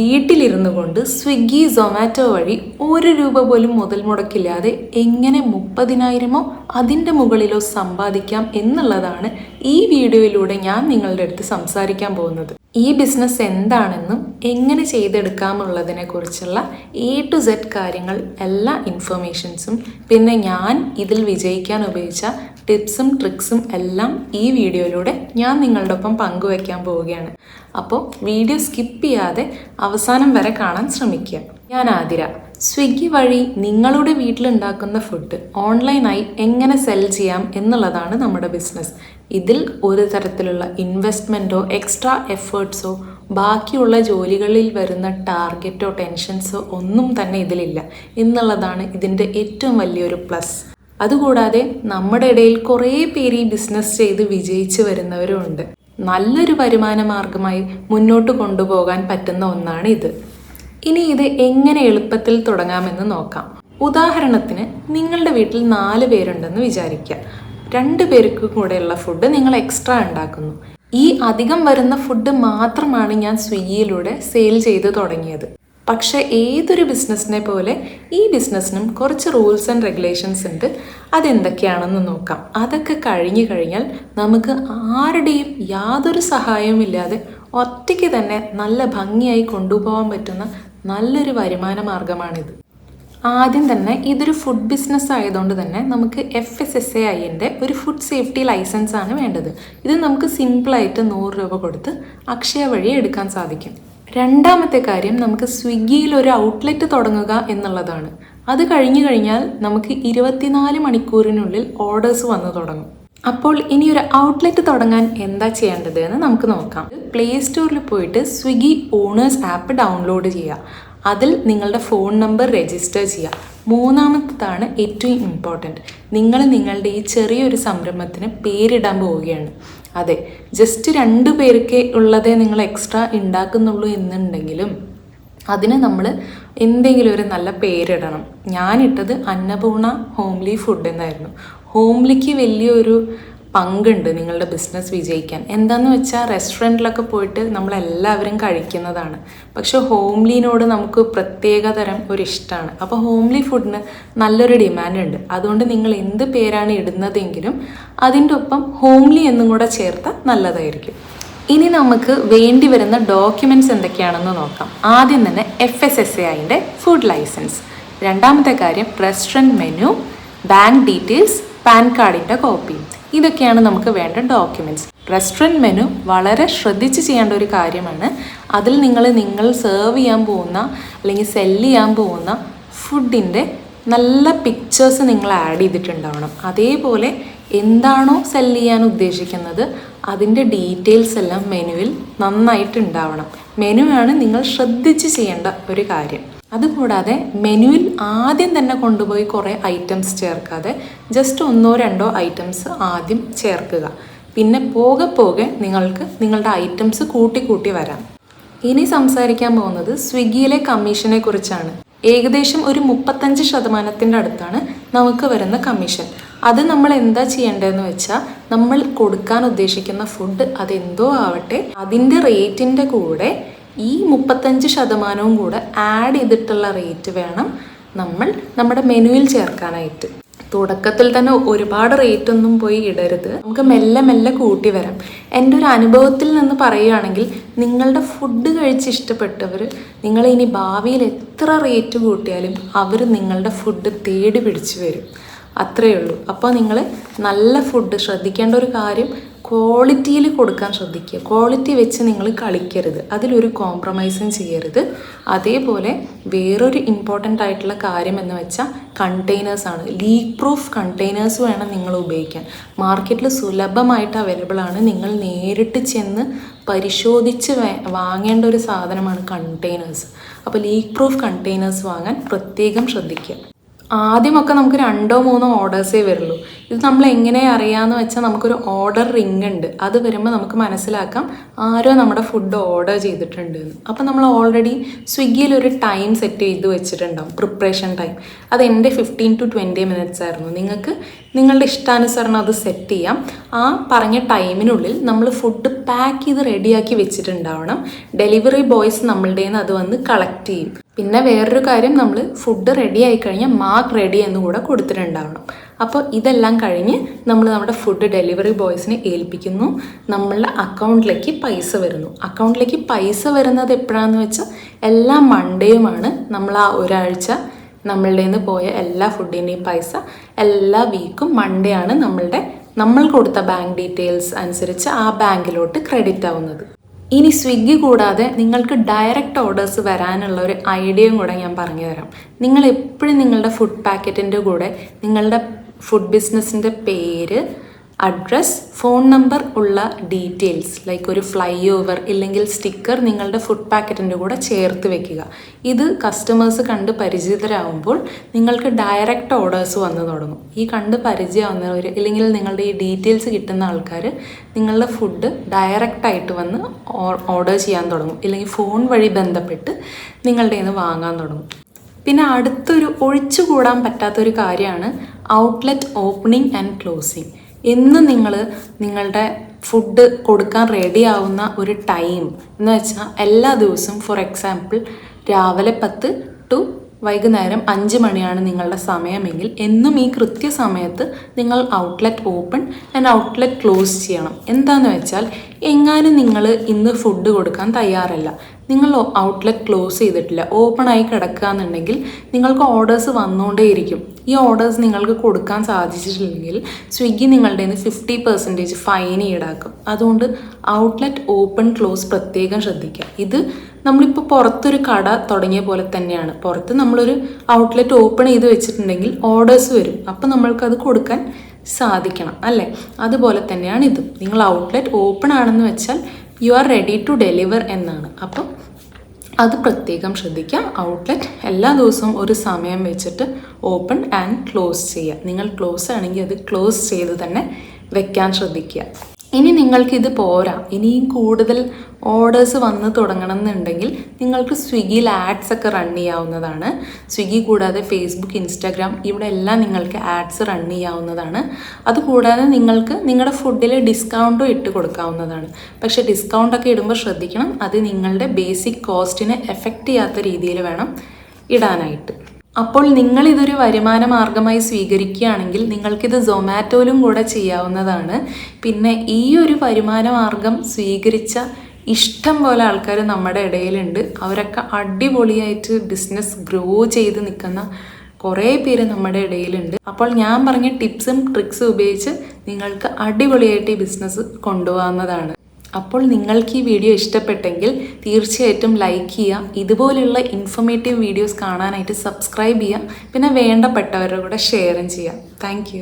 വീട്ടിലിരുന്നു കൊണ്ട് സ്വിഗ്ഗി സൊമാറ്റോ വഴി 1 രൂപ പോലും മുതൽ മുടക്കില്ലാതെ എങ്ങനെ 30,000-ഓ അതിൻ്റെ മുകളിലോ സമ്പാദിക്കാം എന്നുള്ളതാണ് ഈ വീഡിയോയിലൂടെ ഞാൻ നിങ്ങളുടെ അടുത്ത് സംസാരിക്കാൻ പോകുന്നത്. ഈ ബിസിനസ് എന്താണെന്നും എങ്ങനെ ചെയ്തെടുക്കാമുള്ളതിനെ കുറിച്ചുള്ള A to Z കാര്യങ്ങൾ, എല്ലാ ഇൻഫർമേഷൻസും, പിന്നെ ഞാൻ ഇതിൽ വിജയിക്കാൻ ഉപയോഗിച്ച ടിപ്സും ട്രിക്സും എല്ലാം ഈ വീഡിയോയിലൂടെ ഞാൻ നിങ്ങളുടെ ഒപ്പം പങ്കുവയ്ക്കാൻ പോവുകയാണ്. അപ്പോൾ വീഡിയോ സ്കിപ്പ് ചെയ്യാതെ അവസാനം വരെ കാണാൻ ശ്രമിക്കുക. ഞാൻ ആതിര. സ്വിഗ്ഗി വഴി നിങ്ങളുടെ വീട്ടിലുണ്ടാക്കുന്ന ഫുഡ് ഓൺലൈനായി എങ്ങനെ സെൽ ചെയ്യാം എന്നുള്ളതാണ് നമ്മുടെ ബിസിനസ്. ഇതിൽ ഒരു തരത്തിലുള്ള ഇൻവെസ്റ്റ്മെൻറ്റോ എക്സ്ട്രാ എഫേർട്സോ ബാക്കിയുള്ള ജോലികളിൽ വരുന്ന ടാർഗറ്റോ ടെൻഷൻസോ ഒന്നും തന്നെ ഇതിലില്ല എന്നുള്ളതാണ് ഇതിൻ്റെ ഏറ്റവും വലിയൊരു പ്ലസ്. അതുകൂടാതെ നമ്മുടെ ഇടയിൽ കുറേ പേര് ഈ ബിസിനസ് ചെയ്ത് വിജയിച്ച് വരുന്നവരും ഉണ്ട്. നല്ലൊരു വരുമാന മാർഗമായി മുന്നോട്ട് കൊണ്ടുപോകാൻ പറ്റുന്ന ഒന്നാണ് ഇത്. ഇനി ഇത് എങ്ങനെ എളുപ്പത്തിൽ തുടങ്ങാമെന്ന് നോക്കാം. ഉദാഹരണത്തിന്, നിങ്ങളുടെ വീട്ടിൽ 4 പേരുണ്ടെന്ന് വിചാരിക്കുക. 2 പേർക്ക് കൂടെയുള്ള ഫുഡ് നിങ്ങൾ എക്സ്ട്രാ ഉണ്ടാക്കുന്നു. ഈ അധികം വരുന്ന ഫുഡ് മാത്രമാണ് ഞാൻ സ്വിഗ്ഗിയിലൂടെ സെയിൽ ചെയ്ത് തുടങ്ങിയത്. പക്ഷേ ഏതൊരു ബിസിനസ്സിനെ പോലെ ഈ ബിസിനസ്സിനും കുറച്ച് റൂൾസ് ആൻഡ് റെഗുലേഷൻസ് ഉണ്ട്. അതെന്തൊക്കെയാണെന്ന് നോക്കാം. അതൊക്കെ കഴിഞ്ഞാൽ നമുക്ക് ആരുടെയും യാതൊരു സഹായവും ഇല്ലാതെ ഒറ്റയ്ക്ക് തന്നെ നല്ല ഭംഗിയായി കൊണ്ടുപോകാൻ പറ്റുന്ന നല്ലൊരു വരുമാന മാർഗമാണിത്. ആദ്യം തന്നെ ഇതൊരു ഫുഡ് ബിസിനസ് ആയതുകൊണ്ട് തന്നെ നമുക്ക് FSSAIൻ്റെ ഒരു ഫുഡ് സേഫ്റ്റി ലൈസൻസ് ആണ് വേണ്ടത്. ഇത് നമുക്ക് സിമ്പിളായിട്ട് 100 രൂപ കൊടുത്ത് അക്ഷയ വഴി എടുക്കാൻ സാധിക്കും. രണ്ടാമത്തെ കാര്യം, നമുക്ക് സ്വിഗ്ഗിയിൽ ഒരു ഔട്ട്ലെറ്റ് തുടങ്ങുക എന്നുള്ളതാണ്. അത് കഴിഞ്ഞാൽ നമുക്ക് 24 മണിക്കൂറിനുള്ളിൽ ഓർഡേഴ്സ് വന്നു തുടങ്ങും. അപ്പോൾ ഇനി ഒരു ഔട്ട്ലെറ്റ് തുടങ്ങാൻ എന്താ ചെയ്യേണ്ടത് എന്ന് നമുക്ക് നോക്കാം. പ്ലേ സ്റ്റോറിൽ പോയിട്ട് സ്വിഗ്ഗി ഓണേഴ്സ് ആപ്പ് ഡൗൺലോഡ് ചെയ്യുക. അതിൽ നിങ്ങളുടെ ഫോൺ നമ്പർ രജിസ്റ്റർ ചെയ്യുക. മൂന്നാമത്തേതാണ് ഏറ്റവും ഇമ്പോർട്ടൻറ്റ്. നിങ്ങൾ നിങ്ങളുടെ ഈ ചെറിയൊരു സംരംഭത്തിന് പേരിടാൻ പോവുകയാണ്. അതെ, ജസ്റ്റ് 2 പേർക്ക് ഉള്ളതേ നിങ്ങൾ എക്സ്ട്രാ ഉണ്ടാക്കുന്നുള്ളൂ എന്നുണ്ടെങ്കിലും അതിന് നമ്മൾ എന്തെങ്കിലും ഒരു നല്ല പേരിടണം. ഞാനിട്ടത് അന്നപൂർണ ഹോംലി ഫുഡ് എന്നായിരുന്നു. ഹോംലിക്ക് വലിയൊരു പങ്കുണ്ട് നിങ്ങളുടെ ബിസിനസ് വിജയിക്കാൻ. എന്താന്ന് വെച്ചാൽ റെസ്റ്റോറൻറ്റിലൊക്കെ പോയിട്ട് നമ്മളെല്ലാവരും കഴിക്കുന്നതാണ്. പക്ഷെ ഹോംലിനോട് നമുക്ക് പ്രത്യേകതരം ഒരു ഇഷ്ടമാണ്. അപ്പോൾ ഹോംലി ഫുഡിന് നല്ലൊരു ഡിമാൻഡ് ഉണ്ട്. അതുകൊണ്ട് നിങ്ങൾ എന്ത് പേരാണ് ഇടുന്നതെങ്കിലും അതിൻ്റെ ഒപ്പം ഹോംലി എന്നും കൂടെ ചേർത്താൽ നല്ലതായിരിക്കും. ഇനി നമുക്ക് വേണ്ടി വരുന്ന ഡോക്യുമെൻറ്റ്സ് എന്തൊക്കെയാണെന്ന് നോക്കാം. ആദ്യം തന്നെ FSSAIൻ്റെ ഫുഡ് ലൈസൻസ്. രണ്ടാമത്തെ കാര്യം restaurant menu, bank details, PAN കാർഡിൻ്റെ കോപ്പി. ഇതൊക്കെയാണ് നമുക്ക് വേണ്ട ഡോക്യുമെൻറ്റ്സ്. റെസ്റ്റോറൻറ്റ് മെനു വളരെ ശ്രദ്ധിച്ച് ചെയ്യേണ്ട ഒരു കാര്യമാണ്. അതിൽ നിങ്ങൾ സെർവ് ചെയ്യാൻ പോകുന്ന അല്ലെങ്കിൽ സെല്ല് ചെയ്യാൻ പോകുന്ന ഫുഡിൻ്റെ നല്ല പിക്ചേഴ്സ് നിങ്ങൾ ആഡ് ചെയ്തിട്ടുണ്ടാവണം. അതേപോലെ എന്താണോ സെല്ല് ചെയ്യാൻ ഉദ്ദേശിക്കുന്നത് അതിൻ്റെ ഡീറ്റെയിൽസ് എല്ലാം മെനുവിൽ നന്നായിട്ടുണ്ടാവണം. മെനുവാണ് നിങ്ങൾ ശ്രദ്ധിച്ച് ചെയ്യേണ്ട ഒരു കാര്യം. അതുകൂടാതെ മെനുവിൽ ആദ്യം തന്നെ കൊണ്ടുപോയി കുറേ ഐറ്റംസ് ചേർക്കാതെ ജസ്റ്റ് 1-2 ഐറ്റംസ് ആദ്യം ചേർക്കുക. പിന്നെ പോകെ നിങ്ങൾക്ക് നിങ്ങളുടെ ഐറ്റംസ് കൂട്ടി വരാം. ഇനി സംസാരിക്കാൻ പോകുന്നത് സ്വിഗ്ഗിയിലെ കമ്മീഷനെ കുറിച്ചാണ്. ഏകദേശം ഒരു 35% അടുത്താണ് നമുക്ക് വരുന്ന കമ്മീഷൻ. അത് നമ്മൾ എന്താ ചെയ്യേണ്ടതെന്ന് വെച്ചാൽ, നമ്മൾ കൊടുക്കാൻ ഉദ്ദേശിക്കുന്ന ഫുഡ് അതെന്തോ ആവട്ടെ, അതിൻ്റെ റേറ്റിൻ്റെ കൂടെ ഈ 35% കൂടെ ആഡ് ചെയ്തിട്ടുള്ള റേറ്റ് വേണം നമ്മൾ നമ്മുടെ മെനുവിൽ ചേർക്കാനായിട്ട്. തുടക്കത്തിൽ തന്നെ ഒരുപാട് റേറ്റ് ഒന്നും പോയി ഇടരുത്. നമുക്ക് മെല്ലെ കൂട്ടി വരാം. എൻ്റെ ഒരു അനുഭവത്തിൽ നിന്ന് പറയുകയാണെങ്കിൽ, നിങ്ങളുടെ ഫുഡ് കഴിച്ച് ഇഷ്ടപ്പെട്ടവർ നിങ്ങൾ ഇനി ഭാവിയിൽ എത്ര റേറ്റ് കൂട്ടിയാലും അവർ നിങ്ങളുടെ ഫുഡ് തേടി പിടിച്ചു വരും. അത്രയേ ഉള്ളൂ. അപ്പോൾ നിങ്ങൾ നല്ല ഫുഡ്, ശ്രദ്ധിക്കേണ്ട ഒരു കാര്യം ക്വാളിറ്റിയിൽ കൊടുക്കാൻ ശ്രദ്ധിക്കുക. ക്വാളിറ്റി വെച്ച് നിങ്ങൾ കളിക്കരുത്, അതിലൊരു കോംപ്രമൈസും ചെയ്യരുത്. അതേപോലെ വേറൊരു ഇമ്പോർട്ടൻ്റ് ആയിട്ടുള്ള കാര്യം എന്ന് വെച്ചാൽ കണ്ടെയ്നേഴ്സാണ്. ലീക്ക് പ്രൂഫ് കണ്ടെയ്നേഴ്സ് വേണം നിങ്ങൾ ഉപയോഗിക്കാൻ. മാർക്കറ്റിൽ സുലഭമായിട്ട് അവൈലബിൾ ആണ്. നിങ്ങൾ നേരിട്ട് ചെന്ന് പരിശോധിച്ച് വാങ്ങേണ്ട ഒരു സാധനമാണ് കണ്ടെയ്നേഴ്സ്. അപ്പോൾ ലീക്ക് പ്രൂഫ് കണ്ടെയ്നേഴ്സ് വാങ്ങാൻ പ്രത്യേകം ശ്രദ്ധിക്കുക. ആദ്യമൊക്കെ നമുക്ക് 2-3 ഓർഡേഴ്സേ വരുള്ളൂ. ഇത് നമ്മൾ എങ്ങനെ അറിയാമെന്ന് വെച്ചാൽ നമുക്കൊരു ഓർഡർ റിംഗ് ഉണ്ട്. അത് വരുമ്പോൾ നമുക്ക് മനസ്സിലാക്കാം ആരോ നമ്മുടെ ഫുഡ് ഓർഡർ ചെയ്തിട്ടുണ്ട് എന്ന്. അപ്പോൾ നമ്മൾ ഓൾറെഡി സ്വിഗ്ഗിയിൽ ഒരു ടൈം സെറ്റ് ചെയ്ത് വെച്ചിട്ടുണ്ടാവും, പ്രിപ്പറേഷൻ ടൈം. അത് എൻ്റെ 15 to 20 minutes ആയിരുന്നു. നിങ്ങൾക്ക് നിങ്ങളുടെ ഇഷ്ടാനുസരണം അത് സെറ്റ് ചെയ്യാം. ആ പറഞ്ഞ ടൈമിനുള്ളിൽ നമ്മൾ ഫുഡ് പാക്ക് ചെയ്ത് റെഡിയാക്കി വെച്ചിട്ടുണ്ടാവണം. ഡെലിവറി ബോയ്സ് നമ്മളുടെ നിന്ന് അത് വന്ന് കളക്ട് ചെയ്യും. പിന്നെ വേറൊരു കാര്യം, നമ്മൾ ഫുഡ് റെഡി ആയി കഴിഞ്ഞാൽ മാർക്ക് റെഡി എന്ന് കൂടെ കൊടുത്തിട്ടുണ്ടാവണം. അപ്പോൾ ഇതെല്ലാം കഴിഞ്ഞ് നമ്മൾ നമ്മുടെ ഫുഡ് ഡെലിവറി ബോയ്സിനെ ഏൽപ്പിക്കുന്നു. നമ്മളുടെ അക്കൗണ്ടിലേക്ക് പൈസ വരുന്നു. അക്കൗണ്ടിലേക്ക് പൈസ വരുന്നത് എപ്പോഴാണെന്ന് വെച്ചാൽ എല്ലാ മൺഡേയുമാണ്. നമ്മൾ ആ ഒരാഴ്ച നമ്മളുടെ നിന്ന് പോയ എല്ലാ ഫുഡിൻ്റെയും പൈസ എല്ലാ വീക്കും മൺഡേ ആണ് നമ്മൾ കൊടുത്ത ബാങ്ക് ഡീറ്റെയിൽസ് അനുസരിച്ച് ആ ബാങ്കിലോട്ട് ക്രെഡിറ്റ് ആവുന്നത്. ഇനി സ്വിഗ്ഗി കൂടാതെ നിങ്ങൾക്ക് ഡയറക്റ്റ് ഓർഡേഴ്സ് വരാനുള്ള ഒരു ഐഡിയയും കൂടെ ഞാൻ പറഞ്ഞു തരാം. നിങ്ങൾ എപ്പോഴും നിങ്ങളുടെ ഫുഡ് പാക്കറ്റിൻ്റെ കൂടെ നിങ്ങളുടെ ഫുഡ് ബിസിനസ്സിൻ്റെ പേര്, അഡ്രസ്, ഫോൺ നമ്പർ ഉള്ള ഡീറ്റെയിൽസ് ലൈക്ക് ഒരു ഫ്ലൈ ഓവർ ഇല്ലെങ്കിൽ സ്റ്റിക്കർ നിങ്ങളുടെ ഫുഡ് പാക്കറ്റിൻ്റെ കൂടെ ചേർത്ത് വെക്കുക. ഇത് കസ്റ്റമേഴ്സ് കണ്ട് പരിചിതരാകുമ്പോൾ നിങ്ങൾക്ക് ഡയറക്റ്റ് ഓർഡേഴ്സ് വന്നു തുടങ്ങും. ഈ കണ്ട് പരിചയമാവുന്നവർ ഇല്ലെങ്കിൽ നിങ്ങളുടെ ഈ ഡീറ്റെയിൽസ് കിട്ടുന്ന ആൾക്കാർ നിങ്ങളുടെ ഫുഡ് ഡയറക്റ്റായിട്ട് വന്ന് ഓർഡർ ചെയ്യാൻ തുടങ്ങും, ഇല്ലെങ്കിൽ ഫോൺ വഴി ബന്ധപ്പെട്ട് നിങ്ങളുടെ നിന്ന് വാങ്ങാൻ തുടങ്ങും. പിന്നെ അടുത്തൊരു ഒഴിച്ചുകൂടാൻ പറ്റാത്തൊരു കാര്യമാണ് ഔട്ട്ലെറ്റ് ഓപ്പണിംഗ് ആൻഡ് ക്ലോസിങ്. എന്ന് നിങ്ങൾ നിങ്ങളുടെ ഫുഡ് കൊടുക്കാൻ റെഡി ആവുന്ന ഒരു ടൈം എന്ന് വെച്ചാൽ എല്ലാ ദിവസവും, ഫോർ എക്സാമ്പിൾ രാവിലെ 10 to വൈകുന്നേരം 5 മണിയാണ് നിങ്ങളുടെ സമയമെങ്കിൽ എന്നും ഈ കൃത്യസമയത്ത് നിങ്ങൾ outlet open and outlet close ചെയ്യണം. എന്താണെന്ന് വെച്ചാൽ എങ്ങാനും നിങ്ങൾ ഇന്ന് ഫുഡ് കൊടുക്കാൻ തയ്യാറല്ല, നിങ്ങൾ ഔട്ട്ലെറ്റ് ക്ലോസ് ചെയ്തിട്ടില്ല, ഓപ്പൺ ആയി കിടക്കുക എന്നുണ്ടെങ്കിൽ നിങ്ങൾക്ക് ഓർഡേഴ്സ് വന്നുകൊണ്ടേയിരിക്കും. ഈ ഓർഡേഴ്സ് നിങ്ങൾക്ക് കൊടുക്കാൻ സാധിച്ചിട്ടില്ലെങ്കിൽ സ്വിഗ്ഗി നിങ്ങളുടെ 50% ഫൈൻ ഈടാക്കും. അതുകൊണ്ട് ഔട്ട്ലെറ്റ് ഓപ്പൺ ക്ലോസ് പ്രത്യേകം ശ്രദ്ധിക്കുക. ഇത് നമ്മളിപ്പോൾ പുറത്തൊരു കട തുടങ്ങിയ പോലെ തന്നെയാണ്. പുറത്ത് നമ്മളൊരു ഔട്ട്ലെറ്റ് ഓപ്പൺ ചെയ്ത് വെച്ചിട്ടുണ്ടെങ്കിൽ ഓർഡേഴ്സ് വരും, അപ്പോൾ നമ്മൾക്കത് കൊടുക്കാൻ സാധിക്കണം അല്ലേ? അതുപോലെ തന്നെയാണ് ഇത്. നിങ്ങൾ ഔട്ട്ലെറ്റ് ഓപ്പൺ ആണെന്ന് വെച്ചാൽ you are ready to deliver എന്നാണ്. അപ്പം അത് പ്രത്യേകം ശ്രദ്ധിക്കുക. ഔട്ട്ലെറ്റ് എല്ലാ ദിവസവും ഒരു സമയം വെച്ചിട്ട് ഓപ്പൺ ആൻഡ് ക്ലോസ് ചെയ്യുക. നിങ്ങൾ ക്ലോസ് ആണെങ്കിൽ അത് ക്ലോസ് ചെയ്ത് തന്നെ വെക്കാൻ ശ്രദ്ധിക്കുക. ഇനി നിങ്ങൾക്കിത് പോരാ, ഇനിയും കൂടുതൽ ഓർഡേഴ്സ് വന്ന് തുടങ്ങണം എന്നുണ്ടെങ്കിൽ നിങ്ങൾക്ക് സ്വിഗ്ഗിയിൽ ആഡ്സ് ഒക്കെ റൺ ചെയ്യാവുന്നതാണ്. സ്വിഗ്ഗി കൂടാതെ ഫേസ്ബുക്ക്, ഇൻസ്റ്റാഗ്രാം ഇവിടെ എല്ലാം നിങ്ങൾക്ക് ആഡ്സ് റൺ ചെയ്യാവുന്നതാണ്. അതുകൂടാതെ നിങ്ങൾക്ക് നിങ്ങളുടെ ഫുഡിൽ ഡിസ്കൗണ്ടും ഇട്ട് കൊടുക്കാവുന്നതാണ്. പക്ഷേ ഡിസ്കൗണ്ടൊക്കെ ഇടുമ്പോൾ ശ്രദ്ധിക്കണം, അത് നിങ്ങളുടെ ബേസിക് കോസ്റ്റിനെ എഫക്റ്റ് ചെയ്യാത്ത രീതിയിൽ വേണം ഇടാനായിട്ട്. അപ്പോൾ നിങ്ങളിതൊരു വരുമാന മാർഗമായി സ്വീകരിക്കുകയാണെങ്കിൽ നിങ്ങൾക്കിത് സൊമാറ്റോയിലും കൂടെ ചെയ്യാവുന്നതാണ്. പിന്നെ ഈ ഒരു വരുമാന മാർഗം സ്വീകരിച്ച ഇഷ്ടം പോലെ ആൾക്കാർ നമ്മുടെ ഇടയിലുണ്ട്. അവരൊക്കെ അടിപൊളിയായിട്ട് ബിസിനസ് ഗ്രോ ചെയ്ത് നിൽക്കുന്ന കുറേ പേര് നമ്മുടെ ഇടയിലുണ്ട്. അപ്പോൾ ഞാൻ പറഞ്ഞ ടിപ്സും ട്രിക്സും ഉപയോഗിച്ച് നിങ്ങൾക്ക് അടിപൊളിയായിട്ട് ഈ ബിസിനസ് കൊണ്ടുപോകാവുന്നതാണ്. അപ്പോൾ നിങ്ങൾക്ക് ഈ വീഡിയോ ഇഷ്ടപ്പെട്ടെങ്കിൽ തീർച്ചയായിട്ടും ലൈക്ക് ചെയ്യുക. ഇതുപോലുള്ള ഇൻഫോർമേറ്റീവ് വീഡിയോസ് കാണാനായിട്ട് സബ്സ്ക്രൈബ് ചെയ്യുക. പിന്നെ വേണ്ടപ്പെട്ടവരുടെ കൂടെ ഷെയറും ചെയ്യുക. താങ്ക്